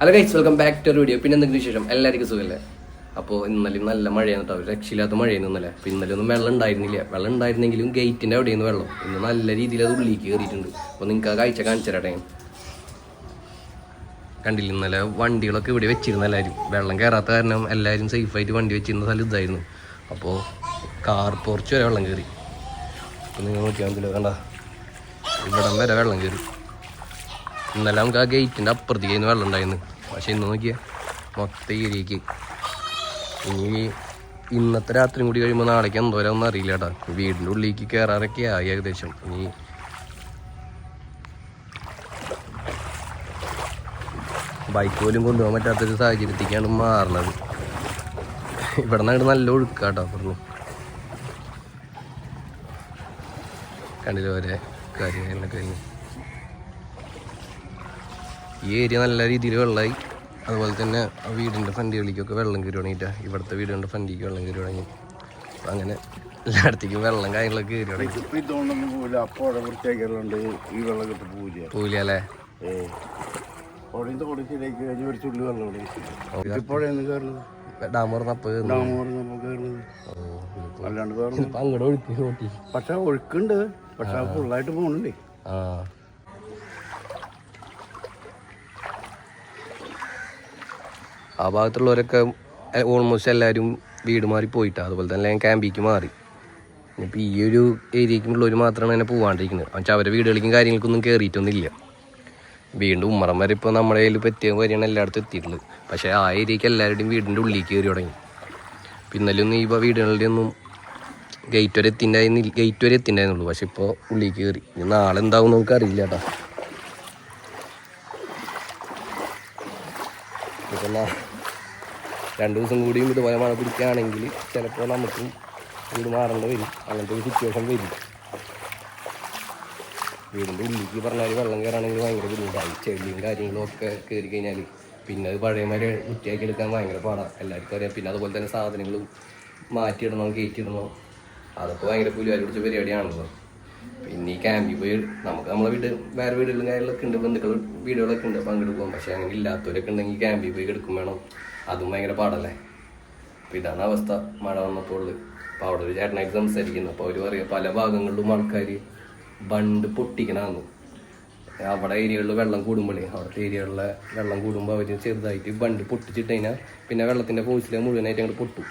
Hello guys, welcome back to video. പിന്നെ എന്തെങ്കിലും വിശേഷം? എല്ലാവർക്കും സുഖമല്ലേ? അപ്പോൾ ഇന്നലെ നല്ല മഴയാണ് കേട്ടോ, രക്ഷയില്ലാത്ത മഴയായിരുന്നു ഇന്നലെ. അപ്പോൾ ഇന്നലെ ഒന്നും വെള്ളം ഉണ്ടായിരുന്നില്ല. വെള്ളം ഉണ്ടായിരുന്നെങ്കിലും ഗേറ്റിൻ്റെ അവിടെയാണ് വെള്ളം. ഇന്ന് നല്ല രീതിയിൽ അത് ഉള്ളിലേക്ക് കയറിയിട്ടുണ്ട്. അപ്പോൾ നിങ്ങൾക്ക് ആ കാഴ്ച കാണിച്ചു തരട്ടെ. കണ്ടില്ല, ഇന്നലെ വണ്ടികളൊക്കെ ഇവിടെ വെച്ചിരുന്നു എല്ലാവരും. വെള്ളം കയറാത്ത കാരണം എല്ലാവരും സേഫായിട്ട് വണ്ടി വെച്ചിരുന്ന സ്ഥലം ഇതായിരുന്നു. അപ്പോൾ കാർ പോർച്ച് വരെ വെള്ളം കയറി. അപ്പോൾ നിങ്ങൾ നോക്കിയാൽ മതിയല്ലോ, കണ്ട ഇവിടം വരെ വെള്ളം കയറി. ഇന്നലെ നമുക്ക് ആ ഗേറ്റിൻ്റെ അപ്പുറത്തേക്ക് വെള്ളം ഉണ്ടായിരുന്നു. പക്ഷെ ഇന്ന് നോക്കിയാൽ മൊത്തം ഏരിയക്ക്. ഇനി ഇന്നത്തെ രാത്രിയും കൂടി കഴിയുമ്പോൾ നാളേക്ക് എന്തോരം ഒന്നും അറിയില്ല കേട്ടോ. വീടിൻ്റെ ഉള്ളിലേക്ക് കയറാറൊക്കെ ആയി ഏകദേശം. ഇനി ബൈക്ക് പോലും കൊണ്ടുപോകാൻ പറ്റാത്തൊരു സാഹചര്യത്തേക്കാണ് മാറുന്നത്. ഇവിടെ നിന്നായിട്ട് നല്ല ഒഴുക്കാട്ടോ പറഞ്ഞു. കണ്ടില്ല ഓരോ കാര്യങ്ങളൊക്കെ കഴിഞ്ഞു. ഈ ഏരിയ നല്ല രീതിയിൽ വെള്ളമായി. അതുപോലെ തന്നെ ആ വീടിൻ്റെ ഫണ്ടികളിലേക്കൊക്കെ വെള്ളം കയറി തുടങ്ങിയിട്ടാ. ഇവിടുത്തെ വീടിൻ്റെ ഫണ്ടിക്ക് വെള്ളം കയറി തുടങ്ങി. അപ്പം അങ്ങനെ എല്ലായിടത്തേക്കും വെള്ളം കാര്യങ്ങളൊക്കെ കയറി തുടങ്ങി. പോവില്ല അല്ലേ? ഡാം തുറന്നപ്പോ അങ്ങോട്ട് ഒഴുക്കി നോക്കി. പക്ഷെ ഒഴുക്കുണ്ട്, പക്ഷെ ഫുള്ളായിട്ട് പോകണുണ്ടേ. ആ ഭാഗത്തുള്ളവരൊക്കെ ഓൾമോസ്റ്റ് എല്ലാവരും വീട് മാറി പോയിട്ടാണ്. അതുപോലെ തന്നെ ക്യാമ്പിലേക്ക് മാറി. ഇനിയിപ്പോൾ ഈ ഒരു ഏരിയക്കുള്ളവർ മാത്രമാണ് അങ്ങനെ പോകാണ്ടിരിക്കുന്നത്. പക്ഷേ അവരുടെ വീടുകളിലേക്കും കാര്യങ്ങൾക്കൊന്നും കയറിയിട്ടൊന്നുമില്ല. വീണ്ടും ഉമ്മറം വരെ ഇപ്പോൾ നമ്മുടെ കയ്യിൽ പറ്റിയ കാര്യമാണ് എല്ലായിടത്തും എത്തിയിട്ടുള്ളത്. പക്ഷേ ആ ഏരിയക്ക് എല്ലാവരുടെയും വീടിൻ്റെ ഉള്ളിലേക്ക് കയറി തുടങ്ങി. പിന്നലൊന്നും ഈ വീടുകളുടെ ഒന്നും ഗേറ്റ് വരെ എത്തിണ്ടായിരുന്നുള്ളൂ. പക്ഷെ ഇപ്പോൾ ഉള്ളിലേക്ക് കയറി. ഇനി നാളെ എന്താവും നമുക്ക് അറിയില്ല കേട്ടോ. ഇപ്പം 2 ദിവസം കൂടിയും ഇതുപോലെ മഴ പിടിക്കുകയാണെങ്കിൽ ചിലപ്പോൾ നമുക്കും വീട് മാറേണ്ടി വരും. അങ്ങനത്തെ ഒരു സിറ്റുവേഷൻ വരും. വീടിൻ്റെ ഉള്ളിലേക്ക് പറഞ്ഞാൽ വെള്ളം കയറാണെങ്കിൽ ഭയങ്കര ബുദ്ധിമുട്ടായി. ചെളിയും കാര്യങ്ങളും ഒക്കെ കയറി കഴിഞ്ഞാൽ പിന്നെ അത് പഴയമാരെ വൃത്തിയാക്കി എടുക്കാൻ ഭയങ്കര പാടാണ്. എല്ലാവർക്കും അറിയാം. പിന്നെ അതുപോലെ തന്നെ സാധനങ്ങളും മാറ്റിയിടണം, കയറ്റിയിടണം. അതൊക്കെ ഭയങ്കര പുലിവാരി പിടിച്ച പരിപാടിയാണല്ലോ. പിന്നെ ഈ ക്യാമ്പിൽ പോയി നമുക്ക് നമ്മളെ വീട് വേറെ വീടുകളും കാര്യങ്ങളൊക്കെ ഉണ്ട്, ബന്ധുക്കൾ വീടുകളൊക്കെ ഉണ്ട്. അപ്പോൾ അങ്ങോട്ട് പോകും. പക്ഷേ അങ്ങനെ ഇല്ലാത്തവരൊക്കെ ഉണ്ടെങ്കിൽ ക്യാമ്പിൽ പോയി കിടക്കും വേണം. അതും ഭയങ്കര പാടല്ലേ. അപ്പോൾ ഇതാണ് അവസ്ഥ മഴ വന്നപ്പോൾ. അപ്പോൾ അവിടെ ഒരു ചേട്ടനായിട്ട് സംസാരിക്കുന്നു. അപ്പോൾ അവർ പറയുക പല ഭാഗങ്ങളിലും ആൾക്കാർ ബണ്ട് പൊട്ടിക്കണമെന്ന്. അവിടെ ഏരിയകളിൽ വെള്ളം കൂടുമ്പോഴേ, അവിടുത്തെ ഏരിയകളിലെ വെള്ളം കൂടുമ്പോൾ അവർ ചെറുതായിട്ട് ബണ്ട് പൊട്ടിച്ചിട്ട് കഴിഞ്ഞാൽ പിന്നെ വെള്ളത്തിൻ്റെ ഫോഴ്സിൽ മുഴുവനായിട്ട് അങ്ങോട്ട് പൊട്ടും.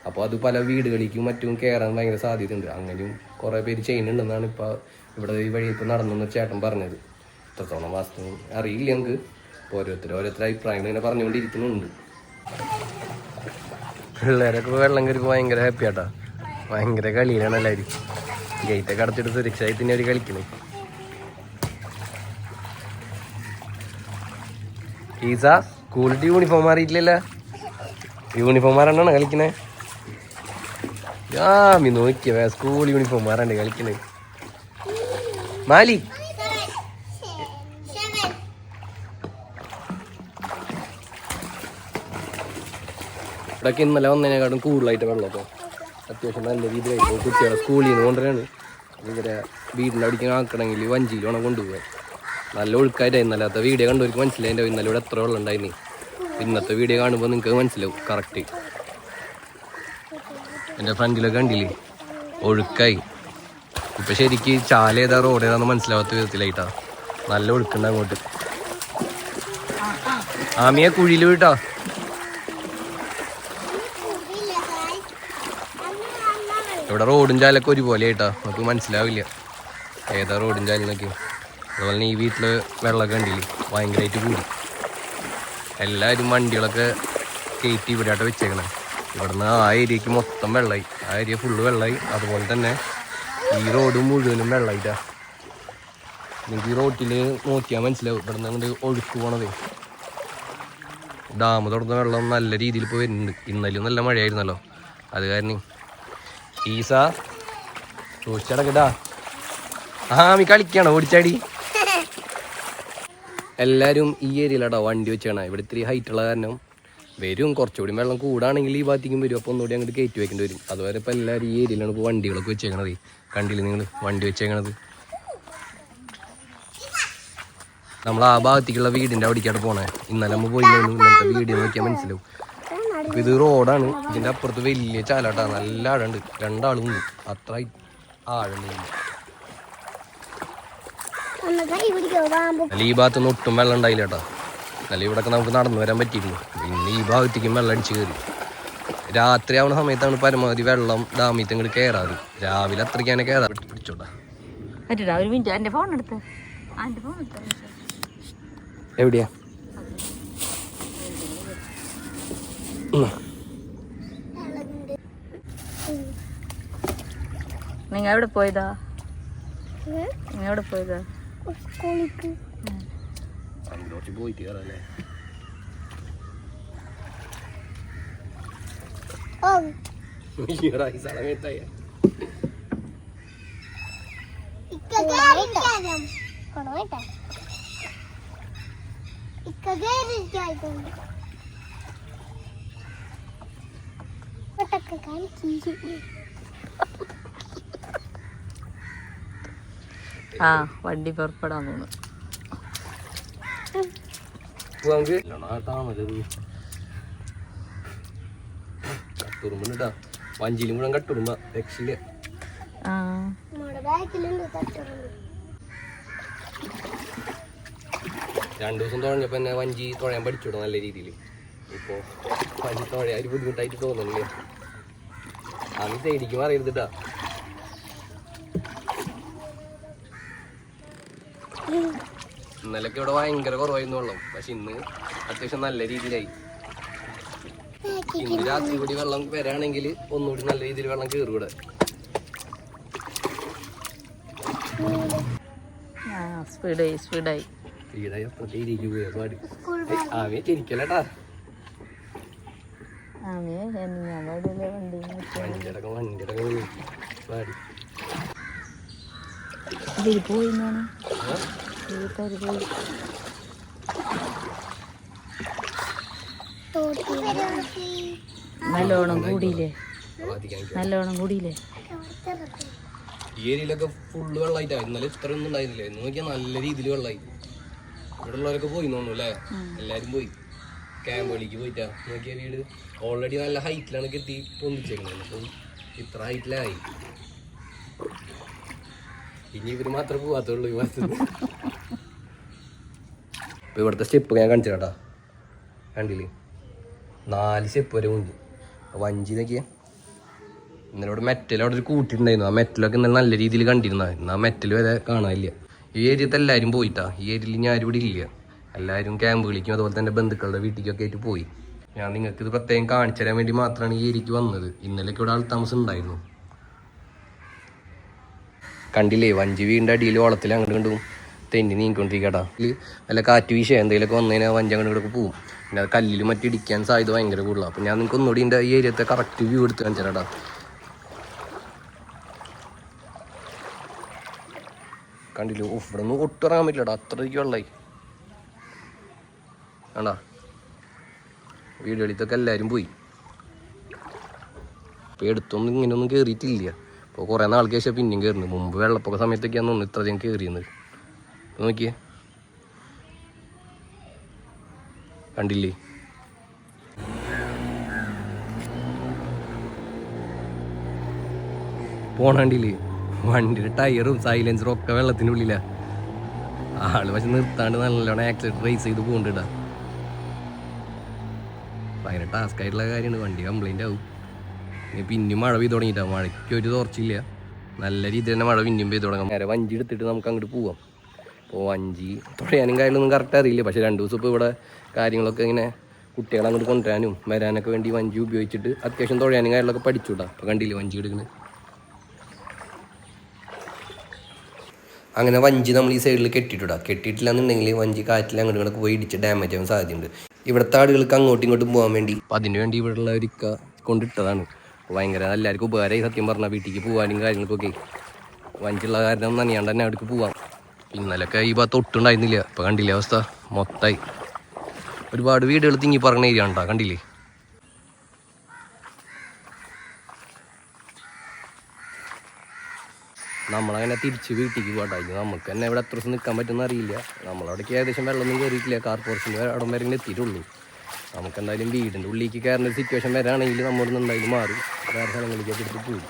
അപ്പോൾ അത് പല വീടുകളിലേക്കും മറ്റും കയറാൻ ഭയങ്കര സാധ്യതയുണ്ട്. അങ്ങനെയും കുറേ പേര് ചെയ്യുന്നുണ്ടെന്നാണ് ഇപ്പോൾ ഇവിടെ ഈ വഴി ഇപ്പോൾ നടന്നെന്ന് ചേട്ടൻ പറഞ്ഞത്. എത്രത്തോളം വാസ്തവം അറിയില്ല നമുക്ക്. ഇപ്പോൾ ഓരോരുത്തർ അഭിപ്രായങ്ങൾ ഇങ്ങനെ പറഞ്ഞുകൊണ്ടിരിക്കുന്നുണ്ട്. പിള്ളേരൊക്കെ വെള്ളം കയറിപ്പോൾ ഭയങ്കര ഹാപ്പി ആട്ടാ. ഭയങ്കര കളിയിലാണ് എല്ലാവരും. ഗേറ്റൊക്കെ അടച്ചിട്ട് സുരക്ഷയായി തന്നെ അവർ കളിക്കണേ. ഈസ സ്കൂളിട്ട് യൂണിഫോം മാറിയിട്ടില്ലല്ലോ. യൂണിഫോം മാറാണ്ടാണ് കളിക്കണേ. മീ നോക്കിയ സ്കൂൾ യൂണിഫോം മാറാണ്ട് കളിക്കണേ. മാലി ഇവിടെയൊക്കെ ഇന്നലെ വന്നതിനെക്കാട്ടും കൂടുതലായിട്ട് വെള്ളം. അപ്പോൾ അത്യാവശ്യം നല്ല രീതിയിലായിട്ട് കുട്ടികളെ സ്കൂളിൽ നിന്ന് കൊണ്ടുവരാണ്. ഇവരെ വീടിൻ്റെ അടിക്കാൻ ആക്കണമെങ്കിൽ വഞ്ചിയിൽ വേണം കൊണ്ടുപോകാൻ. നല്ല ഒഴുക്കായിട്ട് ഇന്നലത്തെ വീഡിയോ കണ്ടവർക്ക് മനസ്സിലായി. എൻ്റെ ഇന്നലെ ഇവിടെ എത്ര വെള്ളം ഉണ്ടായിരുന്നു. ഇന്നത്തെ വീഡിയോ കാണുമ്പോൾ നിങ്ങൾക്ക് മനസ്സിലാവും കറക്റ്റ്. എൻ്റെ ഫ്രണ്ടിലൊക്കെ കണ്ടില്ലേ ഒഴുക്കായി. ഇപ്പം ശരിക്ക് ചാല ഏതാ റോഡ് ഏതാണെന്ന് മനസ്സിലാവാത്ത വിധത്തിലായിട്ടാ. നല്ല ഒഴുക്കുണ്ട് അങ്ങോട്ട്. ആമിയെ കുഴിയിൽ വീട്ടാ. ഇവിടെ റോഡും ചാലൊക്കെ ഒരുപോലെ ആയിട്ടാ. നമുക്ക് മനസ്സിലാവില്ല ഏതാ റോഡും ചാലിനൊക്കെ. അതുപോലെ തന്നെ ഈ വീട്ടിൽ വെള്ളമൊക്കെ കണ്ടില്ലേ ഭയങ്കരമായിട്ട് കൂടി. എല്ലാവരും വണ്ടികളൊക്കെ കയറ്റി ഇവിടെ ആയിട്ട് വെച്ചേക്കണം. ഇവിടുന്ന് ആ ഏരിയക്ക് മൊത്തം വെള്ളമായി. ആ ഏരിയ ഫുള്ള് വെള്ളമായി. അതുപോലെ തന്നെ ഈ റോഡ് മുഴുവനും വെള്ളമായിട്ടാ. നിങ്ങൾക്ക് ഈ റോട്ടിൽ നോക്കിയാൽ മനസ്സിലാവും ഇവിടെ നിന്ന് അങ്ങോട്ട് ഒഴുക്ക് പോണതേ. ഡാം തുറന്ന വെള്ളം നല്ല രീതിയിൽ ഇപ്പോൾ വരുന്നുണ്ട്. ഇന്നലെയും നല്ല മഴയായിരുന്നല്ലോ. അത് കാരണം ഈസ സൂക്ഷിച്ചടക്കട്ടാ. മീ കളിക്കണം ഓടിച്ചാടി. എല്ലാവരും ഈ ഏരിയയിലാട്ടോ വണ്ടി വെച്ചാണ്. ഇവിടെ ഇത്തിരി ഹൈറ്റുള്ള കാരണം വരും. കുറച്ചുകൂടി വെള്ളം കൂടാണെങ്കിൽ ഈ ഭാഗത്തേക്കും വരും. അപ്പോൾ ഒന്നുകൂടി അങ്ങോട്ട് കയറ്റി വെക്കേണ്ടി വരും. അതുവരെ ഇപ്പോൾ എല്ലാവരും ഈ ഏരിയയിലാണ് ഇപ്പോൾ വണ്ടികളൊക്കെ വെച്ചേക്കണത്. കണ്ടില്ലേ നിങ്ങൾ വണ്ടി വെച്ചേക്കണത്? നമ്മൾ ആ ഭാഗത്തേക്കുള്ള വീടിൻ്റെ അവിടേക്കാണ് പോണേ. ഇന്നലെ നമ്മൾ പോയിരുന്നു, ഇന്നത്തെ വീഡിയോ നോക്കിയാൽ മനസ്സിലാവും. അപ്പോൾ ഇത് റോഡാണ്, ഇതിൻ്റെ അപ്പുറത്ത് വലിയ ചാലാട്ടാ, നല്ല ആഴുണ്ട്, രണ്ടാളും അത്ര ആഴുണ്ട്. അല്ല ഈ ഭാഗത്തൊന്നും ഒട്ടും വെള്ളം ഉണ്ടായില്ല കേട്ടോ. അല്ല ഇവിടെയൊക്കെ നമുക്ക് നടന്നു വരാൻ പറ്റിയിരുന്നു. പിന്നെ ഈ ഭാഗത്തേക്കും വെള്ളം അടിച്ച് കയറി. രാത്രി ആവുന്ന സമയത്താണ് പരമാവധി വെള്ളം ഡാമിൽ ഇങ്ങോട്ട് കയറാറ്. രാവിലെ അത്രയ്ക്കാനെ കയറാറ്. പിടിച്ചോട്ടാ എവിടെയാ? നിങ്ങൾ എവിടെ പോയതാ? എവിടെ പോയതാ? പോയിട്ട് കയറാല്ലേ? സമയത്തായ ആ വണ്ടി പുറപ്പെടാൻ തോന്നുന്നു. കട്ടുറുമ്പ വഞ്ചിയിലും കൂടെ കട്ടുറുമ്പ രക്ഷയില്ല. രണ്ടു ദിവസം തുഴഞ്ഞപ്പോ എന്നെ വഞ്ചി തുഴയാൻ പഠിച്ചിടും നല്ല രീതിയിൽ. ഇപ്പൊ വഞ്ചി തുഴയാൻ ഒരു ബുദ്ധിമുട്ടായിട്ട് തോന്നുന്നില്ലേ? അത് തേടിക്കും അറിയരുതിട്ടാ. ഇന്നലൊക്കെ ഇവിടെ ഭയങ്കര കുറവായിരുന്നു വെള്ളം, പക്ഷെ ഇന്ന് അത്യാവശ്യം നല്ല രീതിയിലായി. ഇന്ന് രാത്രി കൂടി വെള്ളം വരാണെങ്കിൽ ഒന്നുകൂടി നല്ല രീതിയിൽ വെള്ളം കയറും ഇവിടെ. സ്പീഡായി അപ്പുറത്തെ ഇരിക്കും പോയാ പാടി. ആമയെ ചിരിക്കലട്ടാ. വണ്ടിയടക്കം പാടി. നല്ലോണം കൂടിയില്ലേ? ഈ ഏരിയയിലൊക്കെ ഫുള്ള് വെള്ളമായിട്ടാ. ഇന്നലെ ഇത്ര ഒന്നും ഉണ്ടായിരുന്നില്ല. ഇന്ന് നോക്കിയാൽ നല്ല രീതിയിൽ വെള്ളമായി. ഇവിടെ ഉള്ളവരൊക്കെ പോയി തോന്നുന്നു അല്ലേ? എല്ലാരും പോയി ക്യാമ്പുകളിലേക്ക് പോയിട്ടാ. നോക്കിയ വീട് ഓൾറെഡി നല്ല ഹൈറ്റിലാണ് കെട്ടി പൊന്തിച്ചേക്കുന്നത്. അപ്പം ഇത്ര ഹൈറ്റിലായി. ഇനി ഇവര് മാത്രമേ പോവാത്തുള്ളൂ ഈ മാസത്തിൽ. ഇപ്പൊ ഇവിടുത്തെ സ്റ്റെപ്പ് ഞാൻ കാണിച്ചു കേട്ടാ. കണ്ടില്ലേ? 4 സ്റ്റെപ്പ് വരെ ഉണ്ട്. വഞ്ചി നോക്കിയാ. ഇന്നലെ ഇവിടെ മെറ്റൽ അവിടെ ഒരു കൂട്ടിട്ടുണ്ടായിരുന്നു. ആ മെറ്റലൊക്കെ ഇന്നലെ നല്ല രീതിയിൽ കണ്ടിരുന്ന. ഇന്ന് ആ മെറ്റൽ വരെ കാണാനില്ല. ഈ ഏരിയത്തെ എല്ലാവരും പോയിട്ടാ. ഈ ഏരിയയിൽ ഞാൻ ആരും ഇവിടെ ഇല്ല. എല്ലാവരും ക്യാമ്പുകളിലേക്കും അതുപോലെ തന്നെ ബന്ധുക്കളുടെ വീട്ടിലേക്കൊക്കെ ആയിട്ട് പോയി. ഞാൻ നിങ്ങൾക്ക് ഇത് പ്രത്യേകം കാണിച്ചു തരാൻ വേണ്ടി മാത്രമാണ് ഈ ഏരിയക്ക് വന്നത്. ഇന്നലെയൊക്കെ ഇവിടെ ആൾ താമസം ഉണ്ടായിരുന്നു. കണ്ടില്ലേ? വഞ്ചി വീടിൻ്റെ അടിയിൽ വള്ളത്തിൽ അങ്ങോട്ട് കണ്ടും തെന്നി നീങ്ങിക്കൊണ്ടിരിക്കട്ടാ. ഇതിൽ വല്ല കാറ്റ് വീശയോ എന്തെങ്കിലുമൊക്കെ വന്നു കഴിഞ്ഞാൽ വഞ്ചി അങ്ങോട്ട് ഇവിടെയൊക്കെ പോകും. പിന്നെ അത് കല്ലിൽ മറ്റിടിക്കാൻ സാധ്യത ഭയങ്കര കൂടുതലാണ്. അപ്പം ഞാൻ നിങ്ങൾക്ക് ഒന്നുകൂടി എൻ്റെ ഈ ഏരിയത്തെ കറക്റ്റ് വ്യൂ എടുത്ത് കാണിച്ചു തരാട്ടാ. കണ്ടില്ലേ? ഇവിടെ നിന്ന് ഒട്ടിറങ്ങാൻ പറ്റില്ലടാ, അത്രയ്ക്ക് വെള്ളമായി. ആണ്ടാ വീടുകളിലത്തൊക്കെ എല്ലാവരും പോയി. ഇപ്പോൾ എടുത്തൊന്നും ഇങ്ങനെയൊന്നും കയറിയിട്ടില്ല. ഇപ്പോൾ കുറേ നാൾക്ക് ശേഷം പിന്നെയും കയറുന്നു. മുമ്പ് വെള്ളപ്പൊക്ക സമയത്തൊക്കെയാണ് തോന്നുന്നു ഇത്രയധികം കയറിയുന്നത്. നോക്കിയേ, കണ്ടില്ലേ? പോണണ്ടില്ലേ? വണ്ടിയുടെ ടയറും സൈലൻസറും ഒക്കെ വെള്ളത്തിനുള്ളിലാ. ആള് പക്ഷെ നിർത്താണ്ട് നല്ലോണം ആക്സിഡന്റ് റേസ് ചെയ്ത് പോകണ്ടിട്ടാ. ഭയങ്കര ടാസ്ക് ആയിട്ടുള്ള കാര്യമാണ്. വണ്ടി കംപ്ലൈൻ്റ് ആവും. ഇനി പിന്നെയും മഴ പെയ്ത് തുടങ്ങിയിട്ടാ. മഴയ്ക്ക് ഒരു തോർച്ചയില്ല. നല്ല രീതിയിൽ തന്നെ മഴ പിന്നെയും പെയ്ത് തുടങ്ങാം. നേരെ വഞ്ചി എടുത്തിട്ട് നമുക്ക് അങ്ങോട്ട് പോവാം. അപ്പോൾ വഞ്ചി തുഴയാനും കാര്യങ്ങളൊന്നും കറക്റ്റ് അറിയില്ല. പക്ഷേ 2 ദിവസം ഇപ്പോൾ ഇവിടെ കാര്യങ്ങളൊക്കെ ഇങ്ങനെ കുട്ടികളെ അങ്ങോട്ട് കൊണ്ടുവരാനും വരാനൊക്കെ വേണ്ടി വഞ്ചി ഉപയോഗിച്ചിട്ട് അത്യാവശ്യം തുഴയാനും കാര്യങ്ങളൊക്കെ പഠിച്ചുവിടാം. അപ്പോൾ കണ്ടില്ലേ വഞ്ചി എടുക്കുന്നത്? അങ്ങനെ വഞ്ചി നമ്മൾ ഈ സൈഡിൽ കെട്ടിയിട്ടിടാം. കെട്ടിയിട്ടില്ലാന്നുണ്ടെങ്കിൽ വഞ്ചി കാറ്റിൽ അങ്ങോട്ട് ഇങ്ങോട്ട് പോയി ഇടിച്ച് ഡാമേജ് ആവാൻ സാധ്യതയുണ്ട്. ഇവിടുത്തെ ആളുകൾക്ക് അങ്ങോട്ടും ഇങ്ങോട്ടും പോകാൻ വേണ്ടി അപ്പം അതിന് വേണ്ടി ഇവിടെയുള്ള ഒരിക്ക കൊണ്ടിട്ടതാണ്. ഭയങ്കര എല്ലാവർക്കും ഉപകാരമായി. സത്യം പറഞ്ഞാൽ വീട്ടിലേക്ക് പോകാനും കാര്യങ്ങൾക്കൊക്കെ വഞ്ചിയുള്ള കാരണം നനയാണ്ട് തന്നെ അവിടേക്ക് പോവാം. ഇന്നലൊക്കെ ഈ ഭാഗത്ത് ഒട്ടുണ്ടായിരുന്നില്ല. ഇപ്പോൾ കണ്ടില്ലേ അവസ്ഥ? മൊത്തമായി ഒരുപാട് വീടുകൾ തിങ്ങി പറഞ്ഞ ഏരിയ ഉണ്ടാ. കണ്ടില്ലേ? നമ്മളങ്ങനെ തിരിച്ച് വീട്ടിലേക്ക് പോകട്ടെ. നമുക്ക് തന്നെ ഇവിടെ എത്ര ദിവസം നിൽക്കാൻ പറ്റുമെന്ന് അറിയില്ല. നമ്മളവിടേക്ക് ഏകദേശം വെള്ളമൊന്നും കയറിയിട്ടില്ല. കാർ പോർഷൻ്റെ അവിടം വരെ എത്തിയിട്ടുള്ളൂ. നമുക്ക് എന്തായാലും വീടിൻ്റെ ഉള്ളിലേക്ക് കയറുന്ന ഒരു സിറ്റുവേഷൻ വരാണെങ്കിൽ നമ്മളിന്ന് എന്തായാലും മാറി വേറെ സ്ഥലങ്ങളിലേക്ക് എടുത്ത് പോകും.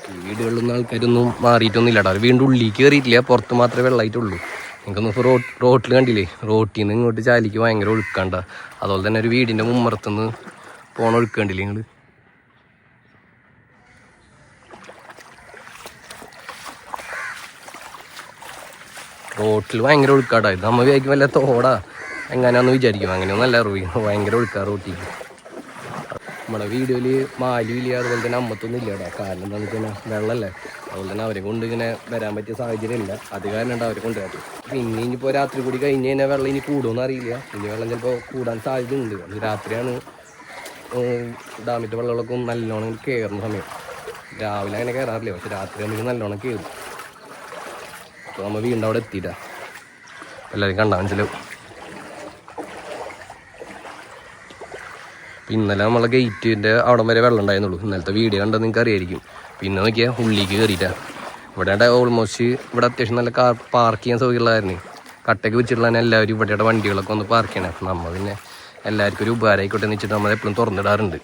ഈ വീടുകളിലൊന്നും ആൾക്കാരൊന്നും മാറിയിട്ടൊന്നും ഇല്ല കേട്ടോ. അവർ വീണ്ടും ഉള്ളിലേക്ക് കയറിയിട്ടില്ല, പുറത്ത് മാത്രമേ വെള്ളമായിട്ടുള്ളൂ. എനിക്കൊന്നും റോട്ടിൽ കണ്ടില്ലേ, റോട്ടിൽ നിന്ന് ഇങ്ങോട്ട് ചാലിക്ക് ഭയങ്കര ഒഴുക്കണ്ട. അതുപോലെ തന്നെ ഒരു വീടിൻ്റെ മുമ്മറത്തുനിന്ന് പോണ ഒഴുക്കണ്ടില്ലേ നിങ്ങൾ. റോട്ടിൽ ഭയങ്കര ഒഴുക്കാട്ടാ. ഇത് നമ്മൾ വിചാരിക്കും വല്ല തോടാ എങ്ങനെയാണെന്ന് വിചാരിക്കും. അങ്ങനെയൊന്നും അല്ല, ഭയങ്കര ഒഴുക്കാ റോട്ടിൽ. നമ്മുടെ വീഡിയോയിൽ മാലിയില്ല, അതുപോലെ തന്നെ അമ്മത്തൊന്നും ഇല്ല കേട്ടോ. കാരണം എന്താണെന്ന് വെച്ചാൽ വെള്ളമല്ലേ, അതുപോലെ തന്നെ അവരെ കൊണ്ട് ഇങ്ങനെ വരാൻ പറ്റിയ സാഹചര്യം ഇല്ല. അത് കാരണം ഉണ്ട് അവരെ കൊണ്ടുവരാത്തത്. പിന്നെ ഇനിയിപ്പോൾ രാത്രി കൂടി കഴിഞ്ഞ് കഴിഞ്ഞാൽ വെള്ളം ഇനി കൂടുമെന്ന് അറിയില്ല. ഇനി വെള്ളം ചിലപ്പോൾ കൂടാൻ സാധ്യതയുണ്ട്. അത് രാത്രിയാണ് ഡാമിൻ്റെ വെള്ളങ്ങളൊക്കെ നല്ലോണം കയറുന്ന സമയം. രാവിലെ അങ്ങനെ കയറാറില്ല, പക്ഷെ രാത്രി ആണെങ്കിൽ നല്ലോണം കയറും. അപ്പോൾ നമ്മൾ വീണ്ടും അവിടെ എത്തിയിട്ടാ എല്ലാവരും കണ്ടാൽ മനസ്സിലാവും. ഇന്നലെ നമ്മളെ ഗേറ്റിൻ്റെ അവിടം വരെ വെള്ളം ഉണ്ടായിരുന്നുള്ളൂ. ഇന്നലത്തെ വീഡിയോ കണ്ടത് നിങ്ങൾക്ക് അറിയായിരിക്കും. പിന്നെ നോക്കിയാൽ ഉള്ളിലേക്ക് കയറിയിട്ടാ. ഇവിടെ ഓൾമോസ്റ്റ് ഇവിടെ അത്യാവശ്യം നല്ല കാർ പാർക്ക് ചെയ്യാൻ സൗകര്യമുള്ളതായിരുന്നു. കട്ടയ്ക്ക് വെച്ചിട്ടുള്ള എല്ലാവരും ഇവിടെയുടെ വണ്ടികളൊക്കെ ഒന്ന് പാർക്ക് ചെയ്യണം. അപ്പം നമ്മൾ പിന്നെ എല്ലാവർക്കും ഒരു ഉപകാരമായിക്കോട്ടെ എന്ന് വെച്ചിട്ട് നമ്മൾ എപ്പോഴും തുറന്നിടാറുണ്ട്.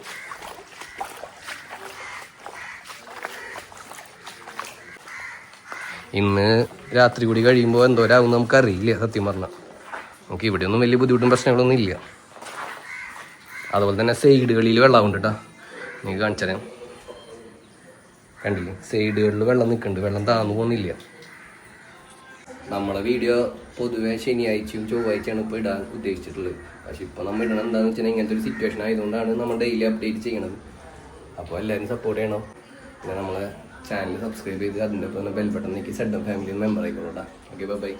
ഇന്ന് രാത്രി കൂടി കഴിയുമ്പോൾ എന്തോരാവും നമുക്കറിയില്ല. സത്യം പറഞ്ഞാൽ നമുക്ക് ഇവിടെയൊന്നും വലിയ ബുദ്ധിമുട്ടും പ്രശ്നങ്ങളൊന്നും ഇല്ല. അതുപോലെ തന്നെ സൈഡുകളിൽ വെള്ളമുണ്ട് കേട്ടോ. നിങ്ങൾക്ക് കാണിച്ചു തരാം. കണ്ടില്ലേ, സൈഡുകളിൽ വെള്ളം നിൽക്കുന്നുണ്ട്. വെള്ളം താന്നു പോകുന്നില്ല. നമ്മളെ വീഡിയോ പൊതുവെ ശനിയാഴ്ചയും ചൊവ്വാഴ്ചയാണ് ഇപ്പോൾ ഇടാൻ ഉദ്ദേശിച്ചിട്ടുള്ളത്. പക്ഷെ ഇപ്പോൾ നമ്മൾ ഇടണം എന്താണെന്ന് വെച്ചാൽ ഇങ്ങനത്തെ ഒരു സിറ്റുവേഷൻ ആയതുകൊണ്ടാണ് നമ്മൾ ഡെയിലി അപ്ഡേറ്റ് ചെയ്യണത്. അപ്പോൾ എല്ലാവരും സപ്പോർട്ട് ചെയ്യണം. പിന്നെ നമ്മളെ ചാനൽ സബ്സ്ക്രൈബ് ചെയ്ത് അതിൻ്റെ ഒപ്പം ബെൽ ബട്ടൺ നീക്കി സെഡ് ഫാമിലി മെമ്പർ ആയിക്കോളൂ കേട്ടോ. Okay, by.